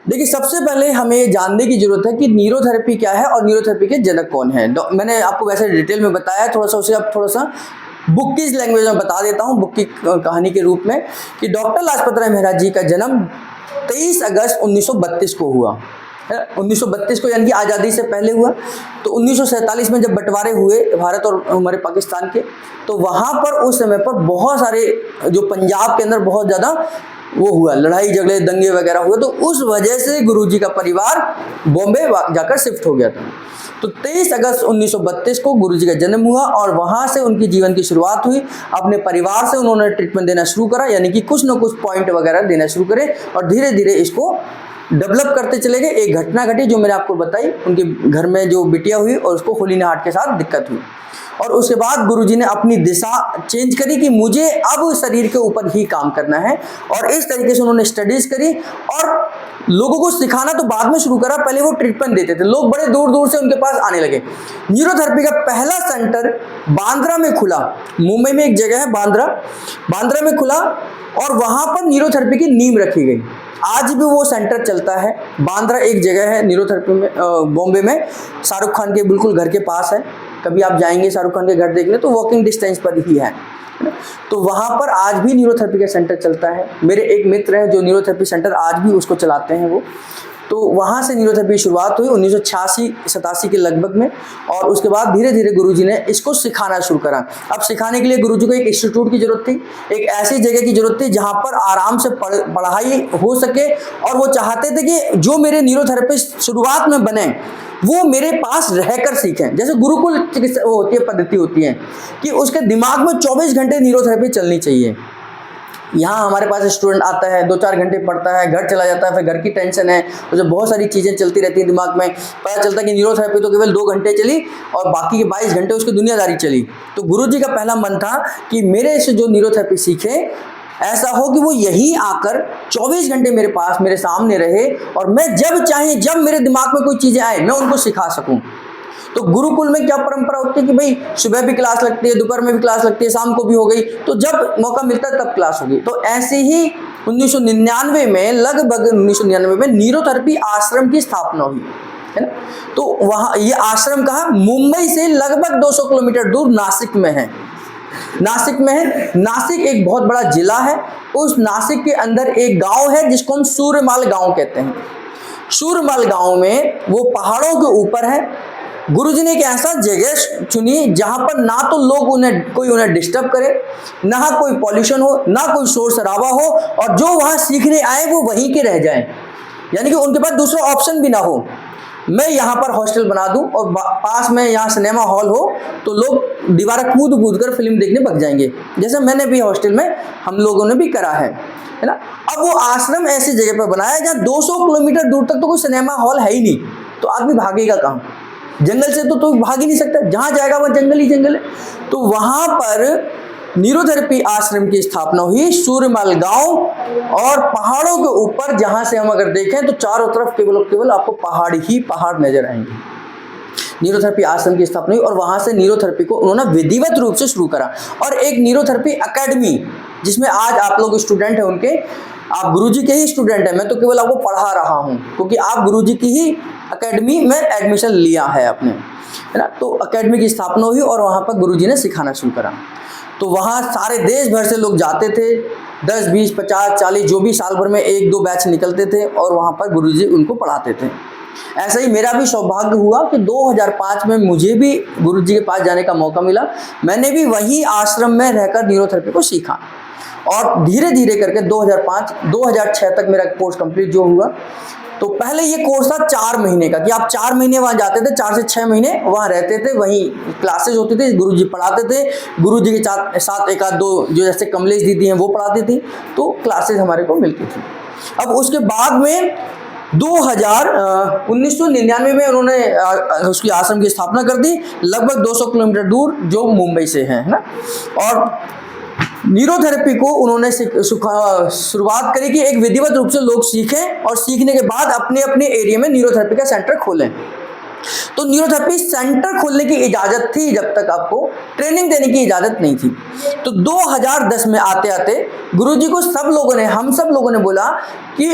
देखिए, सबसे पहले हमें ये जानने की ज़रूरत है कि न्यूरोथेरेपी क्या है और न्यूरोथेरेपी के जनक कौन हैं। मैंने आपको वैसे डिटेल में बताया है, थोड़ा-सा उसे अब थोड़ा-सा बुक की लैंग्वेज में बता देता हूँ, बुक की कहानी के रूप में, कि डॉक्टर लाजपत राय महराज जी का जन्म 23 अगस्त 1932 को हुआ। 1932 को, यानी कि आज़ादी से पहले हुआ। तो 1947 में जब बंटवारे हुए भारत और हमारे पाकिस्तान के, तो वहाँ पर उस समय पर बहुत सारे, जो पंजाब के अंदर बहुत ज़्यादा वो हुआ, लड़ाई झगड़े दंगे वगैरह हुए, तो उस वजह से गुरुजी का परिवार बॉम्बे जाकर शिफ्ट हो गया था। तो 23 अगस्त 1932 को गुरुजी का जन्म हुआ और वहाँ से उनकी जीवन की शुरुआत हुई। अपने परिवार से उन्होंने ट्रीटमेंट देना शुरू करा, यानी कि कुछ न कुछ पॉइंट वगैरह देना शुरू करे और धीरे धीरे इसको डेवलप करते चले गए। एक घटना घटी जो मैंने आपको बताई, उनके घर में जो बिटिया हुई और उसको होली हार्ट के साथ दिक्कत हुई, और उसके बाद गुरुजी ने अपनी दिशा चेंज करी कि मुझे अब शरीर के ऊपर ही काम करना है, और इस तरीके से उन्होंने स्टडीज करी और लोगों को सिखाना तो बाद में शुरू करा। पहले वो ट्रीटमेंट देते थे, लोग बड़े दूर दूर से उनके पास आने लगे। न्यूरोथेरेपी का पहला सेंटर बांद्रा में खुला, मुंबई में एक जगह है बांद्रा में खुला, और वहां पर न्यूरोथेरेपी की नींव रखी गई। आज भी वो सेंटर चलता है। बांद्रा एक जगह है न्यूरोथेरेपी में, बॉम्बे में, शाहरुख खान के बिल्कुल घर के पास है। कभी आप जाएंगे शाहरुख खान के घर देखने तो वॉकिंग डिस्टेंस पर ही है। तो वहाँ पर आज भी न्यूरोथेरेपी का सेंटर चलता है। मेरे एक मित्र हैं जो न्यूरोथेरेपी सेंटर आज भी उसको चलाते हैं वो। तो वहाँ से न्यूरोथेरेपी की शुरुआत हुई 1986-87 के लगभग में, और उसके बाद धीरे धीरे गुरुजी ने इसको सिखाना शुरू करा। अब सिखाने के लिए गुरुजी को एक इंस्टीट्यूट की जरूरत थी, एक ऐसी जगह की जरूरत थी जहाँ पर आराम से पढ़ाई हो सके, और वो चाहते थे कि जो मेरे न्यूरोथेरेपिस्ट शुरुआत में बने वो मेरे पास रहकर सीखें। जैसे गुरुकुल चिकित्सा वो होती है, पद्धति होती है कि उसके दिमाग में 24 घंटे न्यूरोथेरेपी चलनी चाहिए। यहाँ हमारे पास स्टूडेंट आता है, 2-4 घंटे पढ़ता है, घर चला जाता है, फिर घर की टेंशन है, तो जब बहुत सारी चीज़ें चलती रहती हैं दिमाग में, पता चलता है कि न्यूरोथेरेपी तो केवल 2 घंटे चली और बाकी के 22 घंटे उसकी दुनियादारी चली। तो गुरुजी का पहला मन था कि मेरे से जो न्यूरोथेरेपी सीखे, ऐसा हो कि वो यहीं आकर 24 घंटे मेरे पास, मेरे सामने रहे, और मैं जब चाहे, जब मेरे दिमाग में कोई चीज़ें आए, मैं उनको सिखा सकूं। तो गुरुकुल में क्या परंपरा होती है कि भाई सुबह भी क्लास लगती है, दोपहर में भी क्लास लगती है, शाम को भी हो गई, तो जब मौका मिलता है तब क्लास होगी। तो ऐसे ही 1999 में, लगभग 1999 में न्यूरोथेरेपी आश्रम की स्थापना हुई, है ना। तो वहाँ ये आश्रम कहाँ, मुंबई से लगभग 200 किलोमीटर दूर नासिक में है। नासिक एक बहुत बड़ा जिला है। उस नासिक के अंदर एक गांव है जिसको हम सूर्यमाल गांव कहते हैं। सूर्यमाल गांव में, वो पहाड़ों के ऊपर है। गुरुजी ने एक ऐसा जगह चुनी जहां पर ना तो लोग उन्हें डिस्टर्ब करे, ना कोई पॉल्यूशन हो, ना कोई शोर शराबा हो, और जो वहां सीखने आए वो वहीं के रह जाएं, यानी कि उनके पास दूसरा ऑप्शन भी ना हो। मैं यहाँ पर हॉस्टल बना दूं और पास में यहाँ सिनेमा हॉल हो, तो लोग दीवार कूद कर फिल्म देखने भाग जाएंगे, जैसे मैंने भी हॉस्टल में हम लोगों ने भी करा है ना। अब वो आश्रम ऐसी जगह पर बनाया जहाँ 200 किलोमीटर दूर तक तो कोई सिनेमा हॉल है ही नहीं, तो आदमी भागेगा कहाँ? जंगल से तो भाग ही नहीं सकता, जहाँ जाएगा वह जंगल ही जंगल है। तो वहाँ पर न्यूरोथेरेपी आश्रम की स्थापना हुई, सूर्यमाल गांव, और पहाड़ों के ऊपर, जहां से हम अगर देखें तो चारों तरफ केवल आपको पहाड़ ही पहाड़ नजर आएंगे। न्यूरोथेरेपी आश्रम की स्थापना हुई और वहां से न्यूरोथेरेपी को उन्होंने विधिवत रूप से शुरू करा, और एक न्यूरोथेरेपी एकेडमी, जिसमें आज आप लोग स्टूडेंट हैं उनके, आप गुरुजी के ही स्टूडेंट हैं, मैं तो केवल आपको पढ़ा रहा हूं क्योंकि आप गुरुजी की ही एकेडमी में एडमिशन लिया है आपने, है ना। तो एकेडमी की स्थापना हुई और वहां पर गुरुजी ने सिखाना शुरू करा। तो वहाँ सारे देश भर से लोग जाते थे, 10, 20, 50, 40, जो भी साल भर में 1-2 बैच निकलते थे, और वहाँ पर गुरुजी उनको पढ़ाते थे। ऐसा ही मेरा भी सौभाग्य हुआ कि 2005 में मुझे भी गुरुजी के पास जाने का मौका मिला। मैंने भी वही आश्रम में रहकर न्यूरोथेरेपी को सीखा, और धीरे धीरे करके 2005-2006 तक मेरा कोर्स कंप्लीट जो हुआ। तो पहले ये कोर्स था 4 महीने का, कि आप 4 महीने वहाँ जाते थे, 4 से 6 महीने वहाँ रहते थे, वहीं क्लासेज होती थी, गुरुजी पढ़ाते थे, गुरुजी के साथ 1-2 जो जैसे कमलेश दीदी हैं वो पढ़ाती थी, तो क्लासेज हमारे को मिलती थी। अब उसके बाद में 1999 में उन्होंने उसकी आश्रम की स्थापना कर दी, लगभग 200 किलोमीटर दूर, जो मुंबई से है ना। और न्यूरोथेरेपी को उन्होंने शुरुआत करी कि एक विधिवत रूप से लोग सीखें, और सीखने के बाद अपने अपने एरिया में न्यूरोथेरेपी का सेंटर खोलें। तो न्यूरोथेरेपी सेंटर खोलने की इजाज़त थी, जब तक आपको ट्रेनिंग देने की इजाज़त नहीं थी। तो 2010 में आते आते गुरुजी को हम सब लोगों ने बोला कि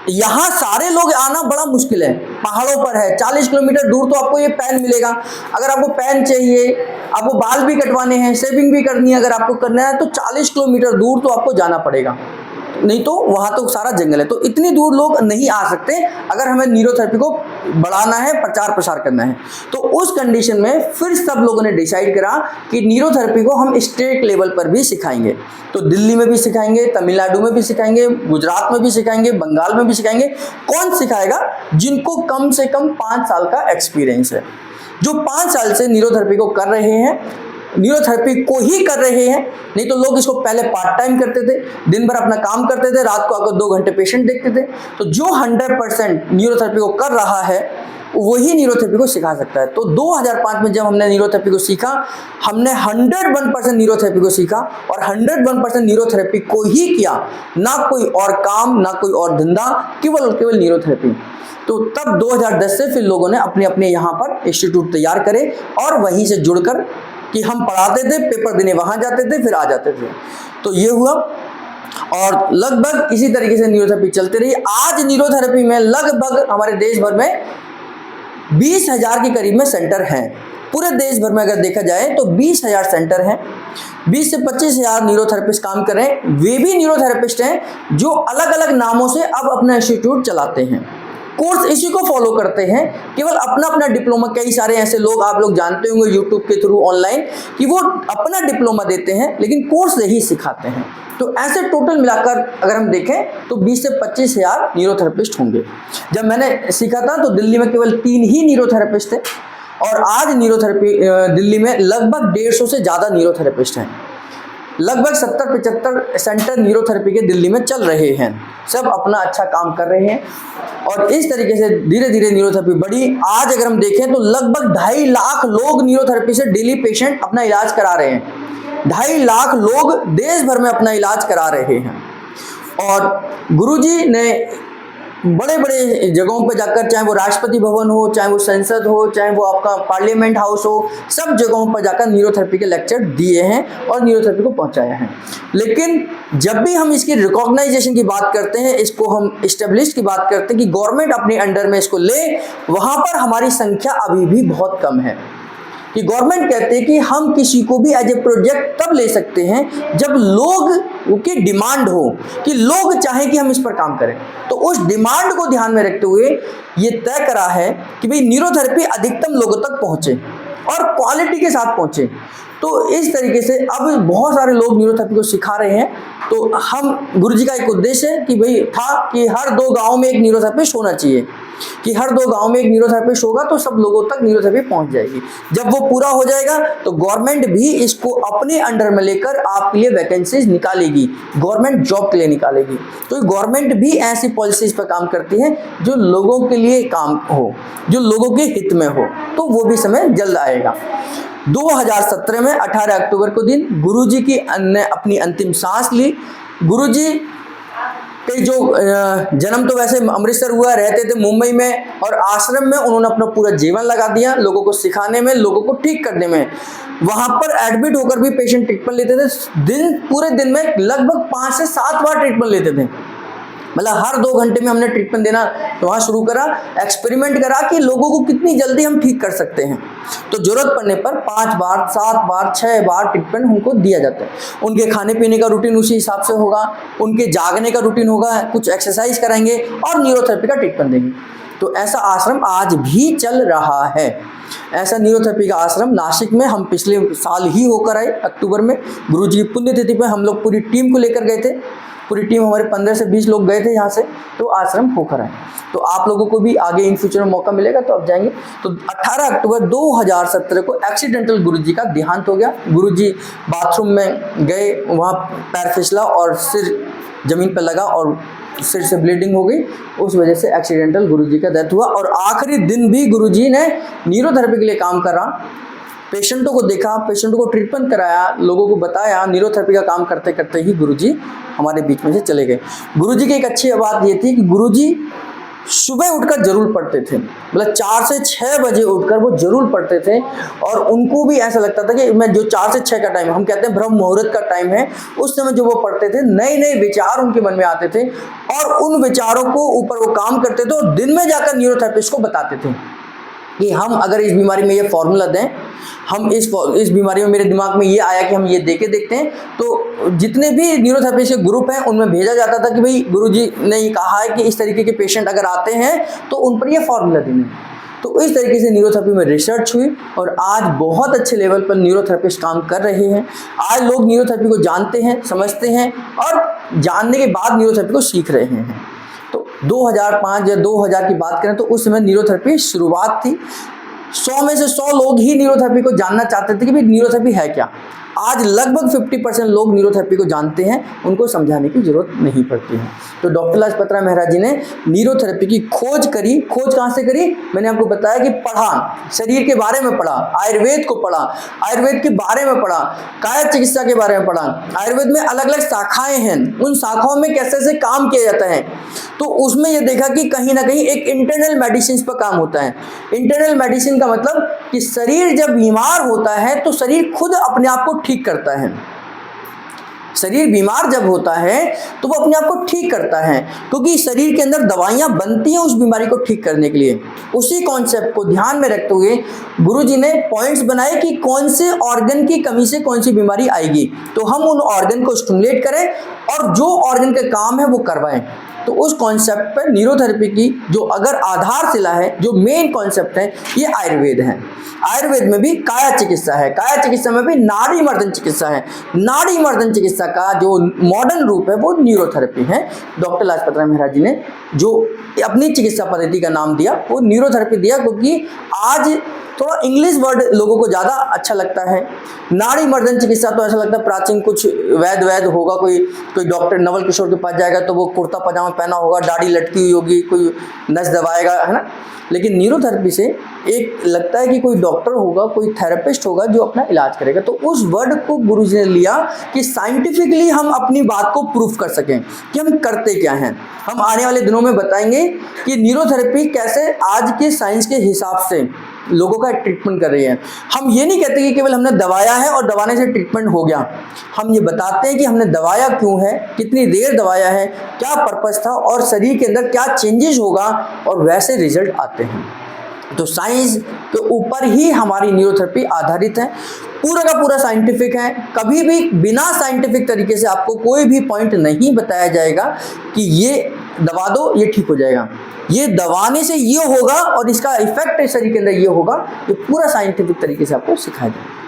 यहाँ सारे लोग आना बड़ा मुश्किल है, पहाड़ों पर है, 40 किलोमीटर दूर तो आपको ये पैन मिलेगा। अगर आपको पैन चाहिए, आपको बाल भी कटवाने हैं, शेविंग भी करनी है, अगर आपको करना है तो 40 किलोमीटर दूर तो आपको जाना पड़ेगा, नहीं तो वहाँ तो सारा जंगल है। तो इतनी दूर लोग नहीं आ सकते अगर हमें न्यूरोथेरेपी को बढ़ाना है, प्रचार प्रसार करना है। तो उस कंडीशन में फिर सब लोगों ने डिसाइड करा कि न्यूरोथेरेपी को हम स्टेट लेवल पर भी सिखाएंगे। तो दिल्ली में भी सिखाएंगे, तमिलनाडु में भी सिखाएंगे, गुजरात में भी सिखाएंगे, बंगाल में भी सिखाएंगे। कौन सिखाएगा? जिनको कम से कम 5 साल का एक्सपीरियंस है, जो 5 साल से न्यूरोथेरेपी को कर रहे हैं, न्यूरोथेरेपी को ही कर रहे हैं। नहीं तो लोग इसको पहले पार्ट टाइम करते थे, दिन भर अपना काम करते थे, रात को आकर 2 घंटे पेशेंट देखते थे। तो जो 100% न्यूरोथेरेपी को कर रहा है वही न्यूरोथेरेपी को सिखा सकता है। तो 2005 में जब हमने न्यूरोथेरेपी को सीखा, हमने 101% न्यूरोथेरेपी को सीखा और 101% न्यूरोथेरेपी को ही किया, ना कोई और काम, ना कोई और धंधा, केवल न्यूरोथेरेपी। तो तब 2010 से फिर लोगों ने अपने अपने यहाँ पर इंस्टीट्यूट तैयार करे और वहीं से जुड़कर कि हम पढ़ाते थे, पेपर देने वहाँ जाते थे, फिर आ जाते थे। तो ये हुआ और लगभग इसी तरीके से न्यूरोथेरेपी चलती रही। आज न्यूरोथेरेपी में लगभग हमारे देश भर में 20,000 के करीब में सेंटर हैं। पूरे देश भर में अगर देखा जाए तो 20,000 सेंटर हैं। 20 से 25,000 न्यूरोथेरेपिस्ट काम कर रहे हैं। वे भी न्यूरोथेरेपिस्ट हैं जो अलग अलग नामों से अब अपना इंस्टीट्यूट चलाते हैं, कोर्स इसी को फॉलो करते हैं, केवल अपना अपना डिप्लोमा। कई सारे ऐसे लोग आप लोग जानते होंगे यूट्यूब के थ्रू ऑनलाइन कि वो अपना डिप्लोमा देते हैं लेकिन कोर्स यही सिखाते हैं। तो ऐसे टोटल मिलाकर अगर हम देखें तो 20 से 25,000 न्यूरोथेरेपिस्ट होंगे। जब मैंने सीखा था तो दिल्ली में केवल 3 ही न्यूरोथेरेपिस्ट थे और आज न्यूरोथेरेपी दिल्ली में लगभग 150 से ज़्यादा न्यूरोथेरेपिस्ट हैं। लगभग 70-75 सेंटर न्यूरोथेरेपी के दिल्ली में चल रहे हैं, सब अपना अच्छा काम कर रहे हैं और इस तरीके से धीरे धीरे न्यूरोथेरेपी बढ़ी। आज अगर हम देखें तो लगभग 2.5 लाख लोग न्यूरोथेरेपी से डेली पेशेंट अपना इलाज करा रहे हैं। 2.5 लाख लोग देश भर में अपना इलाज करा रहे हैं। और गुरुजी ने बड़े बड़े जगहों पर जाकर, चाहे वो राष्ट्रपति भवन हो, चाहे वो संसद हो, चाहे वो आपका पार्लियामेंट हाउस हो, सब जगहों पर जाकर न्यूरोथेरेपी के लेक्चर दिए हैं और न्यूरोथेरेपी को पहुंचाया है। लेकिन जब भी हम इसकी रिकॉग्नाइजेशन की बात करते हैं, इसको हम इस्टेब्लिश की बात करते हैं कि गवर्नमेंट अपने अंडर में इसको ले, वहाँ पर हमारी संख्या अभी भी बहुत कम है। कि गवर्नमेंट कहते हैं कि हम किसी को भी एज ए प्रोजेक्ट तब ले सकते हैं जब लोग की डिमांड हो, कि लोग चाहें कि हम इस पर काम करें। तो उस डिमांड को ध्यान में रखते हुए ये तय करा है कि भाई न्यूरोथेरेपी अधिकतम लोगों तक पहुंचे और क्वालिटी के साथ पहुंचे। तो इस तरीके से अब बहुत सारे लोग न्यूरोथेरेपी को सिखा रहे हैं। तो हम गुरुजी का एक उद्देश्य है कि भाई था कि हर 2 गाँव में एक न्यूरोथेरेपिस्ट होना चाहिए, कि हर 2 गांव में एक न्यूरोथेरेपिस्ट होगा तो सब लोगों तक न्यूरोथेरेपी पहुंच जाएगी। जब वो पूरा हो जाएगा तो गवर्नमेंट भी इसको अपने अंडर में लेकर आपके लिए वैकेंसीज निकालेगी, गवर्नमेंट जॉब के लिए निकालेगी। तो गवर्नमेंट भी ऐसी पॉलिसीज पर काम करती है जो लोगों के लिए काम हो, जो लोगों के हित में हो। तो वो भी समय जल्द आएगा। 2017 में 18 अक्टूबर को दिन गुरुजी की ने अपनी अंतिम सांस ली। गुरुजी के जो जन्म तो वैसे अमृतसर हुआ, रहते थे मुंबई में और आश्रम में उन्होंने अपना पूरा जीवन लगा दिया लोगों को सिखाने में, लोगों को ठीक करने में। वहाँ पर एडमिट होकर भी पेशेंट ट्रीटमेंट लेते थे। पूरे दिन में लगभग 5 से 7 बार ट्रीटमेंट लेते थे। मतलब हर 2 घंटे में हमने ट्रीटमेंट देना तो वहाँ शुरू करा, एक्सपेरिमेंट करा कि लोगों को कितनी जल्दी हम ठीक कर सकते हैं। तो जरूरत पड़ने पर 5 बार, 7 बार, 6 बार ट्रीटमेंट उनको दिया जाता है। उनके खाने पीने का रूटीन उसी हिसाब से होगा, उनके जागने का रूटीन होगा, कुछ एक्सरसाइज कराएंगे और न्यूरोथेरेपी का ट्रीटमेंट देंगे। तो ऐसा आश्रम आज भी चल रहा है। ऐसा न्यूरोथेरेपी का आश्रम नासिक में हम पिछले साल ही होकर आए अक्टूबर में। गुरुजी की पुण्यतिथि पर हम लोग पूरी टीम को लेकर गए थे। पूरी टीम हमारे 15 से 20 लोग गए थे यहाँ से, तो आश्रम होकर आए। तो आप लोगों को भी आगे इन फ्यूचर में मौका मिलेगा तो आप जाएंगे। तो 18 अक्टूबर 2017 को एक्सीडेंटल गुरुजी का देहांत हो गया। गुरुजी बाथरूम में गए, वहाँ पैर फिसला और सिर जमीन पर लगा और सिर से ब्लीडिंग हो गई। उस वजह से एक्सीडेंटल गुरुजी का डेथ हुआ। और आखिरी दिन भी गुरुजी ने न्यूरोथेरेपी के लिए काम करा, पेशेंटों को देखा, पेशेंटों को ट्रीटमेंट कराया, लोगों को बताया। न्यूरोथेरेपी का काम करते करते ही गुरुजी हमारे बीच में से चले गए। गुरुजी की एक अच्छी बात ये थी कि गुरुजी सुबह उठकर जरूर पढ़ते थे, मतलब 4 से 6 बजे उठकर वो जरूर पढ़ते थे। और उनको भी ऐसा लगता था कि मैं जो 4 से 6 का टाइम, हम कहते हैं ब्रह्म मुहूर्त का टाइम है, उस समय जो वो पढ़ते थे, नए नए विचार उनके मन में आते थे और उन विचारों को ऊपर वो काम करते थे और दिन में जाकर न्यूरोथेरेपिस्ट को बताते थे कि हम अगर इस बीमारी में ये फॉर्मूला दें, हम इस बीमारी में मेरे दिमाग में ये आया कि हम ये दे के देखते हैं। तो जितने भी न्यूरोथेरेपिस्ट के ग्रुप हैं उनमें भेजा जाता था कि भाई गुरुजी ने कहा है कि इस तरीके के पेशेंट अगर आते हैं तो उन पर ये फॉर्मूला देना है। तो इस तरीके से न्यूरोथेरेपी में रिसर्च हुई और आज बहुत अच्छे लेवल पर न्यूरोथेरेपिस्ट काम कर रहे हैं। आज लोग न्यूरोथेरेपी को जानते हैं, समझते हैं और जानने के बाद न्यूरोथेरेपी को सीख रहे हैं। तो 2005 या 2000 की बात करें तो उस समय न्यूरोथेरेपी शुरुआत थी। 100 में से 100 लोग ही न्यूरोथेरेपी को जानना चाहते थे कि भाई न्यूरोथेरेपी है क्या। आज लगभग 50% लोग न्यूरोथेरेपी को जानते हैं, उनको समझाने की जरूरत नहीं पड़ती है। तो डॉक्टर लाजपत राय महराज जी ने न्यूरोथेरेपी की खोज करी। खोज कहाँ से करी? मैंने आपको बताया कि पढ़ा, शरीर के बारे में पढ़ा, आयुर्वेद को पढ़ा, आयुर्वेद के बारे में पढ़ा, काया चिकित्सा के बारे में पढ़ा। आयुर्वेद में अलग अलग शाखाएं हैं, उन शाखाओं में कैसे कैसे काम किया जाता है। तो उसमें ये देखा कि कहीं ना कहीं एक इंटरनल मेडिसिन पर काम होता है। इंटरनल मेडिसिन का मतलब कि शरीर जब बीमार होता है तो शरीर खुद अपने आप को ठीक करता है। शरीर बीमार जब होता है तो वो अपने आप को ठीक करता है, क्योंकि शरीर के अंदर दवाइयां बनती हैं उस बीमारी को ठीक करने के लिए। उसी कॉन्सेप्ट को ध्यान में रखते हुए गुरुजी ने पॉइंट्स बनाए कि कौन से ऑर्गन की कमी से कौन सी बीमारी आएगी, तो हम उन ऑर्गन को स्टिमुलेट करें और जो ऑर्गन का काम है वो करवाएं। तो उस कॉन्सेप्ट पर न्यूरोथेरेपी की जो अगर आधारशिला है, जो मेन कॉन्सेप्ट है, ये आयुर्वेद है। आयुर्वेद में भी काया चिकित्सा है, काया चिकित्सा में भी नाड़ी मर्दन चिकित्सा है। नाड़ी मर्दन चिकित्सा का जो मॉडर्न रूप है वो न्यूरोथेरेपी है। डॉक्टर लाजपत राय महराज जी ने जो अपनी चिकित्सा पद्धति का नाम दिया वो न्यूरोथेरेपी दिया, क्योंकि आज थोड़ा इंग्लिश वर्ड लोगों को ज़्यादा अच्छा लगता है। नाड़ी मर्दन चिकित्सा तो ऐसा लगता है प्राचीन कुछ वैद होगा, कोई डॉक्टर नवल किशोर के पास जाएगा तो वो कुर्ता पजामा पहना होगा, दाढ़ी लटकी हुई होगी, कोई नस दबाएगा, है ना। लेकिन न्यूरोथेरेपी से एक लगता है कि कोई डॉक्टर होगा, कोई थेरेपिस्ट होगा जो अपना इलाज करेगा। तो उस वर्ड को गुरुजी ने लिया कि साइंटिफिकली हम अपनी बात को प्रूफ कर सकें कि हम करते क्या हैं। हम आने वाले दिनों में बताएंगे कि न्यूरोथेरेपी कैसे आज के साइंस के हिसाब से लोगों का ट्रीटमेंट कर रही है। हम ये नहीं कहते कि केवल हमने दवाया है और दवाने से ट्रीटमेंट हो गया। हम ये बताते हैं कि हमने दवाया क्यों है, कितनी देर दवाया है, क्या पर्पस था और शरीर के अंदर क्या चेंजेस होगा और वैसे रिजल्ट आते हैं। तो साइंस के ऊपर ही हमारी न्यूरोथेरेपी आधारित है, पूरा का पूरा साइंटिफिक है। कभी भी बिना साइंटिफिक तरीके से आपको कोई भी पॉइंट नहीं बताया जाएगा कि ये दबा दो ये ठीक हो जाएगा, ये दबाने से ये होगा और इसका इफेक्ट शरीर के अंदर ये होगा। ये पूरा साइंटिफिक तरीके से आपको सिखाया जाएगा।